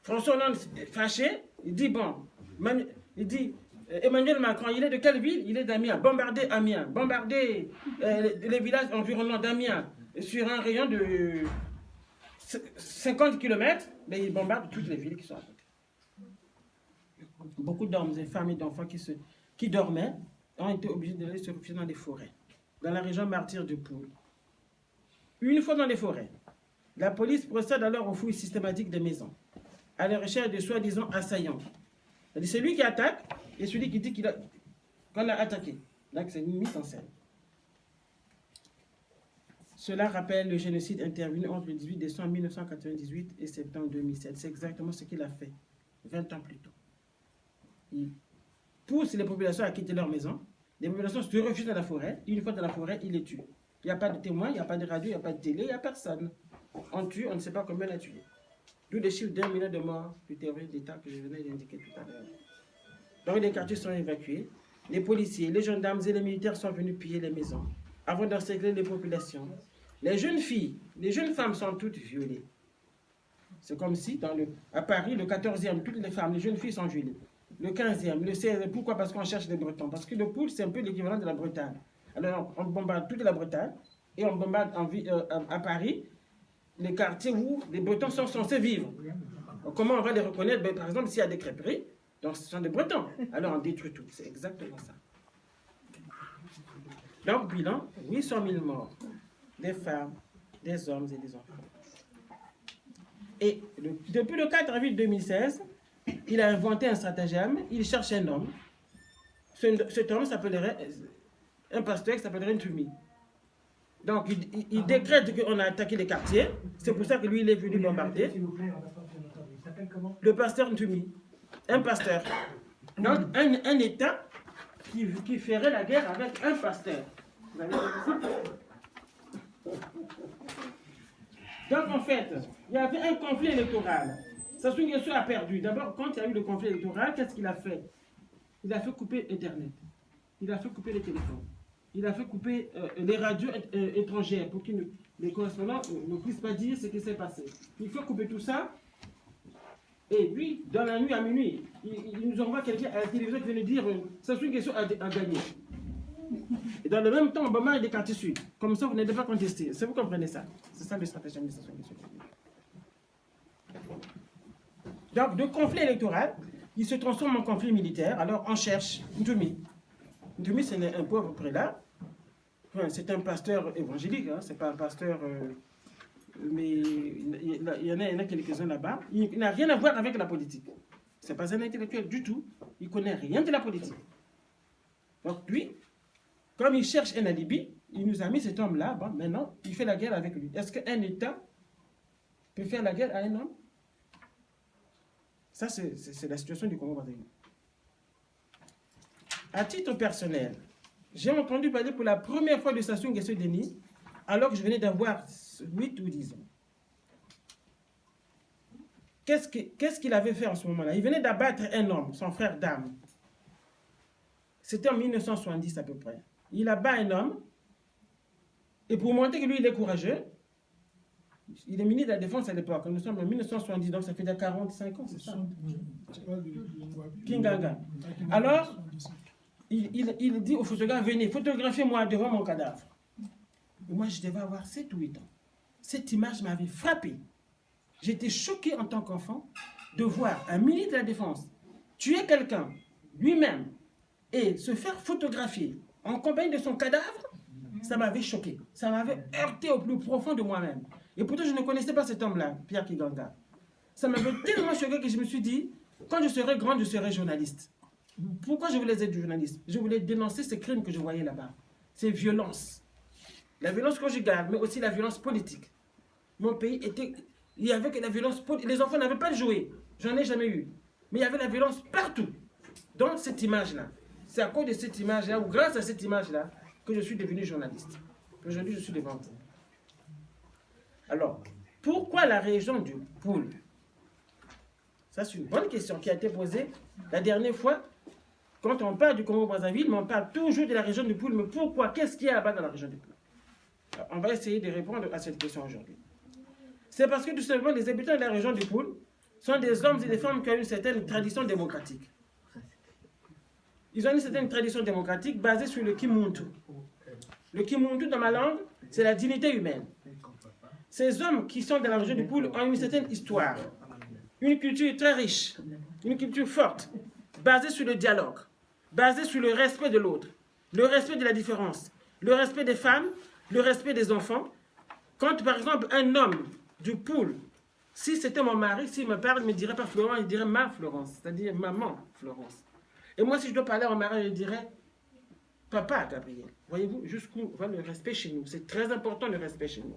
François Hollande fâché, il dit bon, Emmanuel Macron, il est de quelle ville? Il est d'Amiens. Bombarder Amiens, bombarder les villages environnants d'Amiens sur un rayon de 50 km, mais il bombarde toutes les villes qui sont à côté. Beaucoup d'hommes et femmes et d'enfants qui dormaient ont été obligés d'aller se réfugier dans les forêts, dans la région martyre de Poul. Une fois dans les forêts, la police procède alors aux fouilles systématiques des maisons, à la recherche de soi-disant assaillants. C'est lui qui attaque et celui qui dit qu'on a attaqué. Donc c'est une mise en scène. Cela rappelle le génocide intervenu entre le 18 décembre 1998 et septembre 2007. C'est exactement ce qu'il a fait 20 ans plus tôt. Il pousse les populations à quitter leur maison. Les populations se refusent dans la forêt. Une fois dans la forêt, il les tue. Il n'y a pas de témoins, il n'y a pas de radio, il n'y a pas de télé, il n'y a personne. On tue, on ne sait pas combien on a tué. D'où les chiffres d'1 million de morts du terrorisme d'État que je venais d'indiquer tout à l'heure. Donc les quartiers sont évacués. Les policiers, les gendarmes et les militaires sont venus piller les maisons avant d'encercler les populations. Les jeunes filles, les jeunes femmes sont toutes violées. C'est comme si à Paris, le 14e, toutes les femmes, les jeunes filles sont violées. Le 15e, le 16e, pourquoi? Parce qu'on cherche les Bretons. Parce que le Poul, c'est un peu l'équivalent de la Bretagne. Alors on bombarde toute la Bretagne et on bombarde à Paris les quartiers où les Bretons sont censés vivre. Alors, comment on va les reconnaître? Ben, par exemple, s'il y a des crêperies, donc ce sont des Bretons. Alors on détruit tout. C'est exactement ça. Donc, bilan, 800 000 morts. Des femmes, des hommes et des enfants. Et depuis le 4 avril 2016, il a inventé un stratagème. Il cherche un homme. Cet homme s'appellerait un pasteur qui s'appellerait Ntumi. Donc, il décrète qu'on a attaqué les quartiers. C'est pour ça que lui, il est venu bombarder. Le pasteur Ntumi. Un pasteur. Donc, un État qui ferait la guerre avec un pasteur. Vous avez compris ça? Donc, en fait, il y avait un conflit électoral. Sassou Nguesso a perdu. D'abord, quand il y a eu le conflit électoral, qu'est-ce qu'il a fait? Il a fait couper Internet. Il a fait couper les téléphones. Il a fait couper les radios étrangères pour que les correspondants ne puissent pas dire ce qui s'est passé. Il faut couper tout ça. Et lui, dans la nuit à minuit, il nous envoie quelqu'un à la télévision qui vient nous dire Sassou Nguesso a gagné. Et dans le même temps, Obama est des quartiers sud. Comme ça, vous n'êtes pas contesté. Si vous comprenez ça, c'est ça le stratagème de Sassou Nguesso. Donc, de conflit électoral, il se transforme en conflit militaire. Alors, on cherche Ntumi. Ntumi, c'est un pauvre prélat. Enfin, c'est un pasteur évangélique. Hein. C'est pas un pasteur... mais il y en a quelques-uns là-bas. Il n'a rien à voir avec la politique. C'est pas un intellectuel du tout. Il connaît rien de la politique. Donc, lui... Comme il cherche un alibi, il nous a mis cet homme-là. Bon, maintenant, il fait la guerre avec lui. Est-ce qu'un État peut faire la guerre à un homme? Ça, c'est la situation du Congo-Brazzaville. À titre personnel, j'ai entendu parler pour la première fois de Sassou Nguesso Denis, alors que je venais d'avoir 8 ou 10 ans. Qu'est-ce qu'il avait fait en ce moment-là? Il venait d'abattre un homme, son frère d'armes. C'était en 1970 à peu près. Il abat un homme, et pour montrer que lui, il est courageux, il est ministre de la Défense à l'époque. Nous sommes en 1970, donc ça fait déjà 45 ans, c'est ça? Kinganga. Alors, il dit au photographe, venez, photographiez-moi devant mon cadavre. Et moi, je devais avoir 7 ou 8 ans. Cette image m'avait frappé. J'étais choqué en tant qu'enfant de voir un ministre de la Défense tuer quelqu'un, lui-même, et se faire photographier en compagnie de son cadavre. Ça m'avait choqué. Ça m'avait heurté au plus profond de moi-même. Et pourtant, je ne connaissais pas cet homme-là, Pierre Kinganga. Ça m'avait tellement choqué que je me suis dit, quand je serai grande, je serai journaliste. Pourquoi je voulais être journaliste? Je voulais dénoncer ces crimes que je voyais là-bas. Ces violences. La violence conjugale, mais aussi la violence politique. Mon pays était... Il y avait que la violence politique. Les enfants n'avaient pas de jouets. J'en ai jamais eu. Mais il y avait la violence partout. Dans cette image-là. C'est à cause de cette image-là, ou grâce à cette image-là, que je suis devenu journaliste. Aujourd'hui, je suis devant vous. Alors, pourquoi la région du Poul? Ça, c'est une bonne question qui a été posée la dernière fois. Quand on parle du Congo-Brazzaville, mais on parle toujours de la région du Poul. Mais pourquoi? Qu'est-ce qu'il y a là-bas dans la région du Poul? Alors, on va essayer de répondre à cette question aujourd'hui. C'est parce que tout simplement, les habitants de la région du Poul sont des hommes et des femmes qui ont une certaine tradition démocratique. Ils ont une certaine tradition démocratique basée sur le Kimuntu. Le Kimuntu, dans ma langue, c'est la dignité humaine. Ces hommes qui sont dans la région du Poul ont une certaine histoire, une culture très riche, une culture forte, basée sur le dialogue, basée sur le respect de l'autre, le respect de la différence, le respect des femmes, le respect des enfants. Quand, par exemple, un homme du Poul, si c'était mon mari, s'il me parle, il ne me dirait pas Florence, il dirait ma Florence, c'est-à-dire maman Florence. Et moi, si je dois parler à mon mari, je dirais papa Gabriel. Voyez-vous, jusqu'où va le respect chez nous. C'est très important le respect chez nous.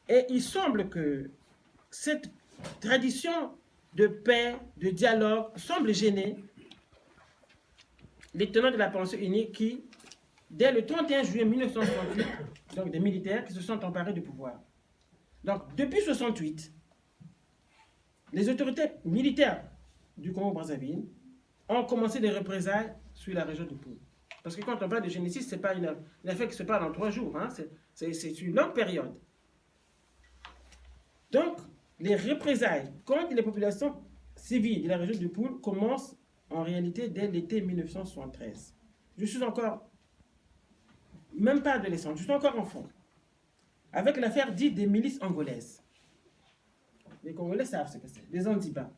Et il semble que cette tradition de paix, de dialogue, semble gêner les tenants de la pensée unique qui, dès le 31 juillet 1968, donc des militaires qui se sont emparés du pouvoir. Donc, depuis 1968, les autorités militaires du Congo-Brazzaville ont commencé des représailles sur la région du Poul. Parce que quand on parle de génocide, ce n'est pas une affaire qui se parle en 3 jours, hein, c'est une longue période. Donc, les représailles contre les populations civiles de la région du Poul commencent en réalité dès l'été 1973. Je suis encore, même pas adolescent, je suis encore enfant, avec l'affaire dite des milices angolaises. Les Congolais savent ce que c'est, les Andiba.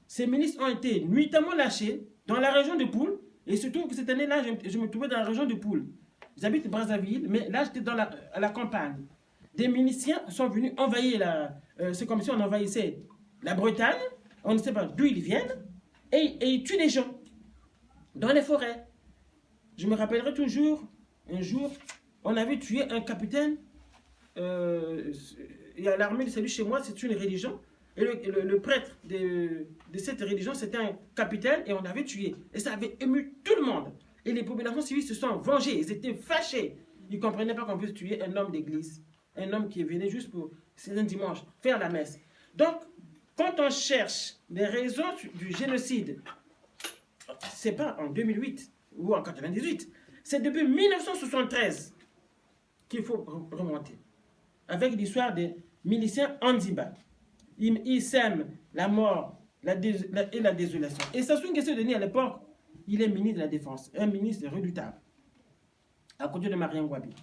Ces milices ont été nuitamment lâchées dans la région de Poul, et surtout que cette année-là, je me trouvais dans la région de Poul. J'habite Brazzaville, mais là, j'étais à la campagne. Des miliciens sont venus envahir c'est comme si on envahissait la Bretagne, on ne sait pas d'où ils viennent, et ils tuent les gens dans les forêts. Je me rappellerai toujours, un jour, on avait tué un capitaine, et à l'armée de salut chez moi, c'est une religion, et le prêtre de cette religion, c'était un capitaine, et on l'avait tué. Et ça avait ému tout le monde. Et les populations civiles se sont vengées, ils étaient fâchés. Ils ne comprenaient pas qu'on puisse tuer un homme d'église. Un homme qui venait juste pour, c'est un dimanche, faire la messe. Donc, quand on cherche les raisons du génocide, c'est pas en 2008 ou en 98, c'est depuis 1973 qu'il faut remonter. Avec l'histoire des miliciens Andiba. Ils sèment la mort et la désolation. Et Sassou Nguesso Denis, à l'époque, il est ministre de la Défense, un ministre redoutable, à côté de Mariam Ngouabi.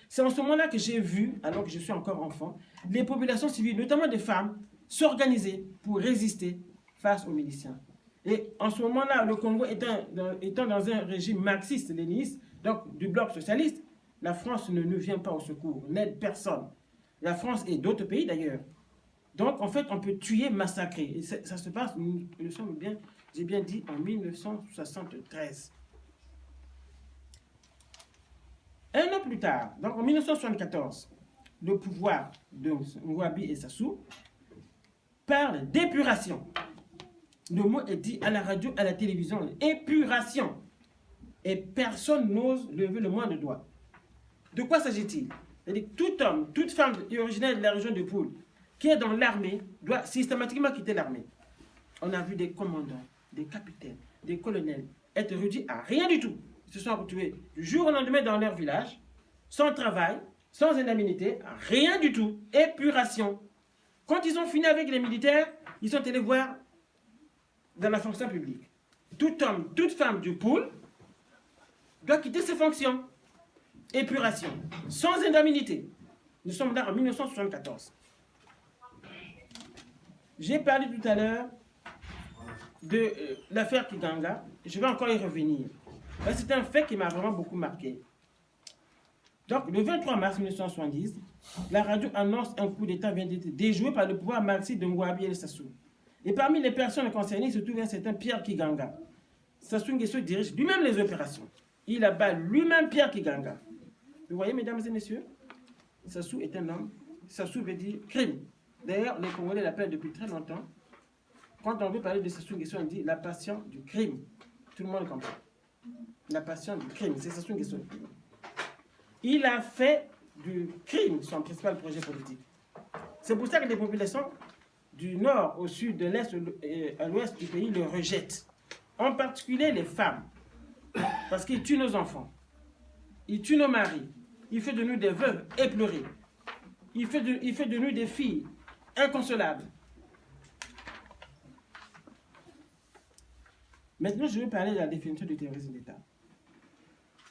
C'est en ce moment-là que j'ai vu, alors que je suis encore enfant, les populations civiles, notamment des femmes, s'organiser pour résister face aux miliciens. Et en ce moment-là, le Congo étant dans un régime marxiste-léniniste, donc du bloc socialiste, la France ne nous vient pas au secours, n'aide personne. La France et d'autres pays d'ailleurs. Donc en fait, on peut tuer, massacrer. Et ça se passe, j'ai bien dit, en 1973. Un an plus tard, donc en 1974, le pouvoir de Ngouabi et Sassou parle d'épuration. Le mot est dit à la radio, à la télévision, épuration. Et personne n'ose lever le moindre doigt. De quoi s'agit-il? C'est-à-dire que tout homme, toute femme originaire de la région de Poul qui est dans l'armée doit systématiquement quitter l'armée. On a vu des commandants, des capitaines, des colonels être réduits à rien du tout. Ils se sont retrouvés du jour au lendemain dans leur village, sans travail, sans indemnité, rien du tout. Épuration. Quand ils ont fini avec les militaires, ils sont allés voir dans la fonction publique. Tout homme, toute femme du Poul doit quitter ses fonctions. Épuration. Sans indemnité. Nous sommes là en 1974. J'ai parlé tout à l'heure de l'affaire Kiganga. Je vais encore y revenir. C'est un fait qui m'a vraiment beaucoup marqué. Donc, le 23 mars 1970, la radio annonce un coup d'État vient d'être déjoué par le pouvoir marxiste de Ngouabi et Sassou. Et parmi les personnes concernées se trouve un certain Pierre Kiganga. Sassou Nguesso dirige lui-même les opérations. Il abat lui-même Pierre Kiganga. Vous voyez, mesdames et messieurs, Sassou est un homme. Sassou veut dire crime. D'ailleurs, les Congolais l'appellent depuis très longtemps. Quand on veut parler de Sassou Nguesso, on dit la passion du crime. Tout le monde comprend. La passion du crime, c'est Sassou Nguesso. Il a fait du crime son principal projet politique. C'est pour ça que les populations du nord au sud, de l'est à l'ouest du pays le rejettent. En particulier les femmes. Parce qu'il tue nos enfants. Il tue nos maris. Il fait de nous des veuves éplorées. Il fait de nous des filles inconsolable. Maintenant, je vais parler de la définition du terrorisme d'État.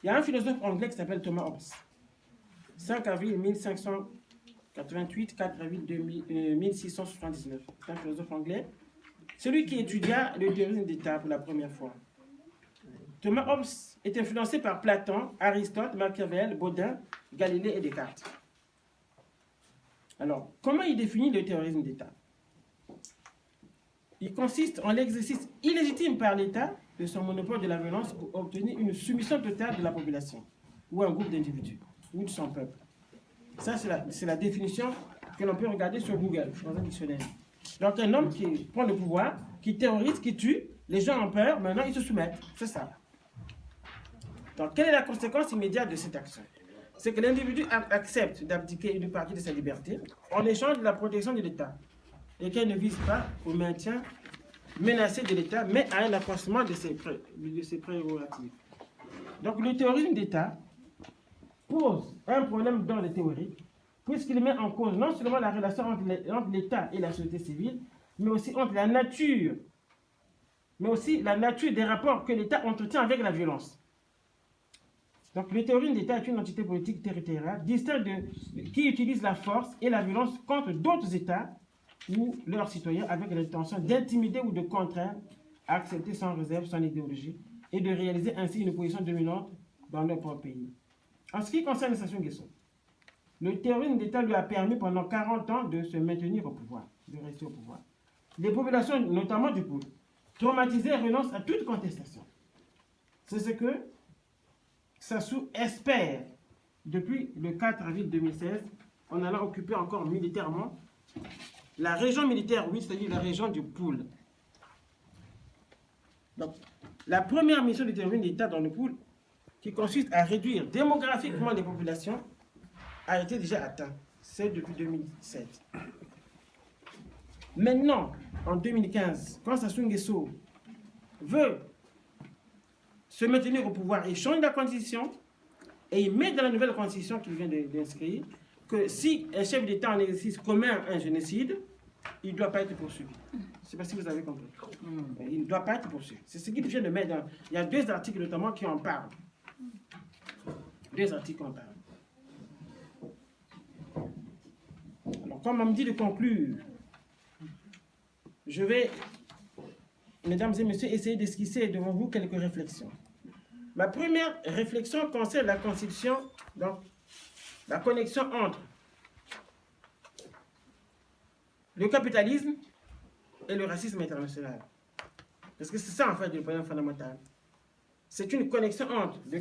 Il y a un philosophe anglais qui s'appelle Thomas Hobbes. 5 avril 1588, 4 avril 1679. C'est un philosophe anglais. Celui qui étudia le terrorisme d'État pour la première fois. Thomas Hobbes est influencé par Platon, Aristote, Machiavel, Baudin, Galilée et Descartes. Alors, comment il définit le terrorisme d'État? Il consiste en l'exercice illégitime par l'État de son monopole de la violence pour obtenir une soumission totale de la population ou un groupe d'individus ou de son peuple. Ça, c'est la définition que l'on peut regarder sur Google, dans un dictionnaire. Donc, un homme qui prend le pouvoir, qui terrorise, qui tue, les gens ont peur, maintenant ils se soumettent. C'est ça. Donc, quelle est la conséquence immédiate de cette action? C'est que l'individu accepte d'abdiquer une partie de sa liberté en échange de la protection de l'État, et qu'elle ne vise pas au maintien menacé de l'État, mais à un accroissement de ses prérogatives. Donc, le terrorisme d'État pose un problème d'ordre théorique, puisqu'il met en cause non seulement la relation entre l'État et la société civile, mais aussi la nature des rapports que l'État entretient avec la violence. Donc, le terrorisme d'État est une entité politique territoriale distincte qui utilise la force et la violence contre d'autres États ou leurs citoyens avec l'intention d'intimider ou de contraindre à accepter sans réserve son idéologie et de réaliser ainsi une position dominante dans leur propre pays. En ce qui concerne Sassou Nguesso, le terrorisme d'État lui a permis pendant 40 ans de se maintenir au pouvoir, de rester au pouvoir. Les populations, notamment du Poul, traumatisées, renoncent à toute contestation. C'est ce que Sassou espère depuis le 4 avril 2016, en allant occuper encore militairement la région militaire 8, c'est-à-dire la région du Poul. Donc, la première mission du terrorisme d'État dans le Poul, qui consiste à réduire démographiquement les populations, a été déjà atteinte. C'est depuis 2007. Maintenant, en 2015, quand Sassou Nguesso veut se maintenir au pouvoir, il change la constitution et il met dans la nouvelle constitution qu'il vient d'inscrire que si un chef d'État en exercice commet un génocide, il ne doit pas être poursuivi. Je ne sais pas si vous avez compris. Il ne doit pas être poursuivi. C'est ce qu'il vient de mettre dans... Il y a 2 articles notamment qui en parlent. 2 articles en parlent. Alors, comme on me dit de conclure, je vais, mesdames et messieurs, essayer d'esquisser devant vous quelques réflexions. Ma première réflexion concerne la constitution, donc la connexion entre le capitalisme et le racisme international. Parce que c'est ça en fait le problème fondamental. C'est une connexion entre le